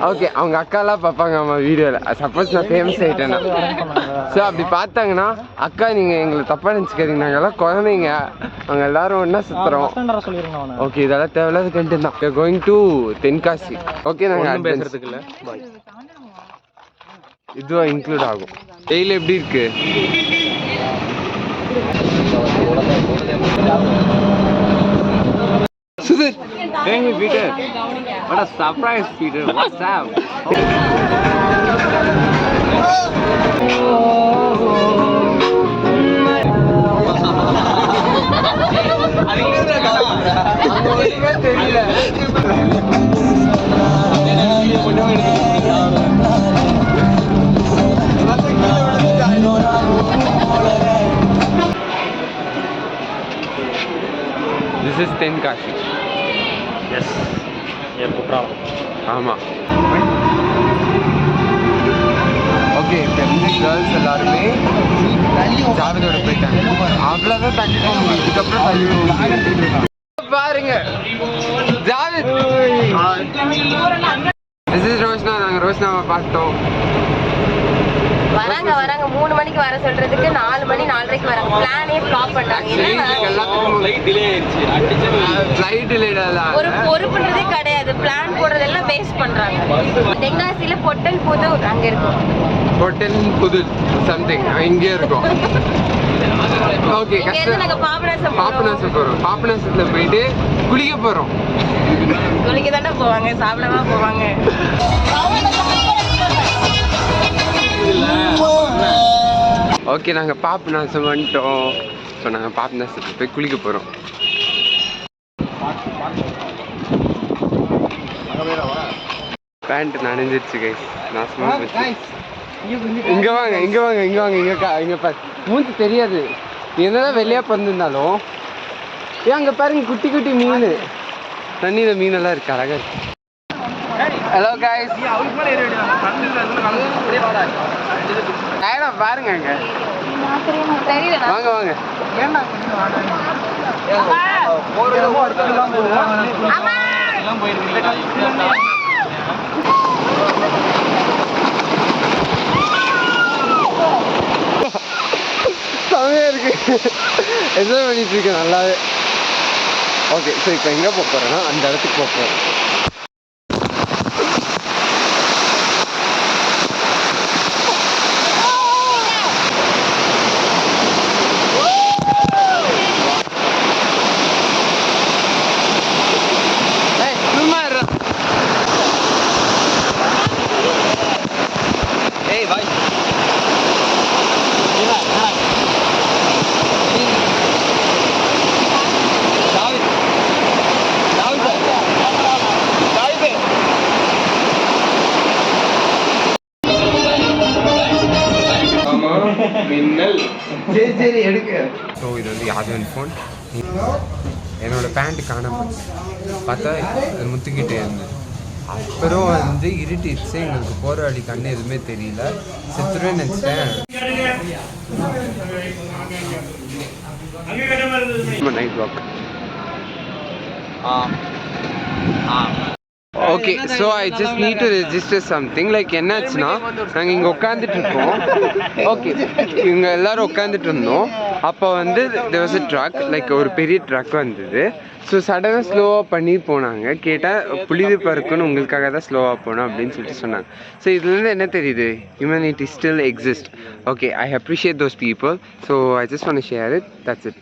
Okay அவங்க அக்காலாம் பார்ப்பாங்க நம்ம வீடியோவில். சப்போஸ் நான் ஃபேமஸ் ஆகிட்டேன்னா ஸோ அப்படி பார்த்தாங்கன்னா அக்கா நீங்கள் எங்களை தப்பாக நினச்சிக்காதீங்க, நாங்கள்லாம் குழந்தைங்க, அவங்க எல்லாரும் ஒன்றா சுற்றுறோம். ஓகே இதெல்லாம் தேவையில்லாத கண்டென்ட் தான். Going to Tenkasi. ஓகே நாங்கள் பேசுறதுக்கு இல்லை, இதுவா இன்க்ளூட் ஆகும். டெய்லி எப்படி இருக்கு? Sudhir, hey Peter, what a surprise Peter, what's up? This is Tenkashi. Yes. ये कुट्राम. ஆமாம். ஓகே ஃபேமிலி கேர்ள்ஸ் எல்லாருமே ஜாவிதோட போயிட்டாங்க. அவ்வளோதான் தள்ளி போக முடியும், இதுக்கப்புறம் தள்ளி போக முடியும். பாருங்க ஜாவித். This is Roshna. நாங்கள் ரோஷ்னாவை பார்த்தோம். வராங்க 3 மணிக்கு வர சொல்றதுக்கு 4 மணி 4:30க்கு வராங்க. பிளானே ஃப்ளாப் பண்ணாங்க. எல்லாத்துக்கும் ஃளைட் டிலே ஆயிடுச்சு. ஃளைட் டிலே ஒரு பொறுப்புன்றதே கிடையாது. பிளான் போடுறதெல்லாம் வேஸ்ட் பண்றாங்க. தென்காசியில பொட்டல் புதூர் அங்க இருக்கும். பொட்டல் புதூர் சம்திங் இங்கே இருக்கும். ஓகே நாங்க பாபநாசம் போறோம். பாபநாசத்துல போயிட்டு குளிக்க போறோம். குளிக்க தானே போவாங்க, சாப்பிடவா போவாங்க? ஓகே நாங்கள் பாபநாசம் வந்துட்டோம். ஸோ நாங்கள் பாபநாசத்துக்கு போய் குளிக்க போகிறோம். பேண்ட் நனைஞ்சிருச்சு கைஸ், நாசமாக போச்சு. இங்கே வாங்க இங்கே வாங்க இங்கே வாங்க இங்கே பாரு, மூஞ்சி தெரியாது. நீ என்னதான் வெளியாக பிறந்திருந்தாலும் ஏன் அங்கே பாருங்க குட்டி குட்டி மீன், தண்ணியில் மீனெல்லாம் இருக்கு, அழகாக இருக்கு. ஹலோ கைஸ், பாருங்க அங்க வாங்க வாங்க. செமையா இருக்கு, என்ஜாய் பண்ணிட்டு இருக்கேன் நல்லாவே. ஓகே ஸோ இப்போ எங்கே போக போகிறேன்னா அந்த இடத்துக்கு போக போகிறேன். சரி எடுக்க. ஸோ இது வந்து யாதவன் ஃபோன். என்னோட பேண்ட் காணாம பார்த்தா அது முத்துக்கிட்டே இருந்தது. அப்புறம் வந்து இருட்டிடுச்சு, எங்களுக்கு போகிற வழி கண்ணு எதுவுமே தெரியல, செத்துருவே நினச்சிட்டேன். Night walk. Okay so I just need to register something. Like என்னாச்சுன்னா நாங்கள் இங்கே உட்காந்துட்டு இருக்கோம். ஓகே இங்கே எல்லோரும் உட்காந்துட்டு இருந்தோம். அப்போ வந்து there was a truck, like ஒரு பெரிய ட்ரக் வந்தது. ஸோ சடனாக ஸ்லோவாக பண்ணி போனாங்க. கேட்டால் புளிது பறக்குன்னு உங்களுக்காக தான் ஸ்லோவாக போனோம் அப்படின்னு சொல்லிட்டு சொன்னாங்க. ஸோ இதுலேருந்து என்ன தெரியுது, humanity still exist. Okay I appreciate those people. So I just want to share it, that's it.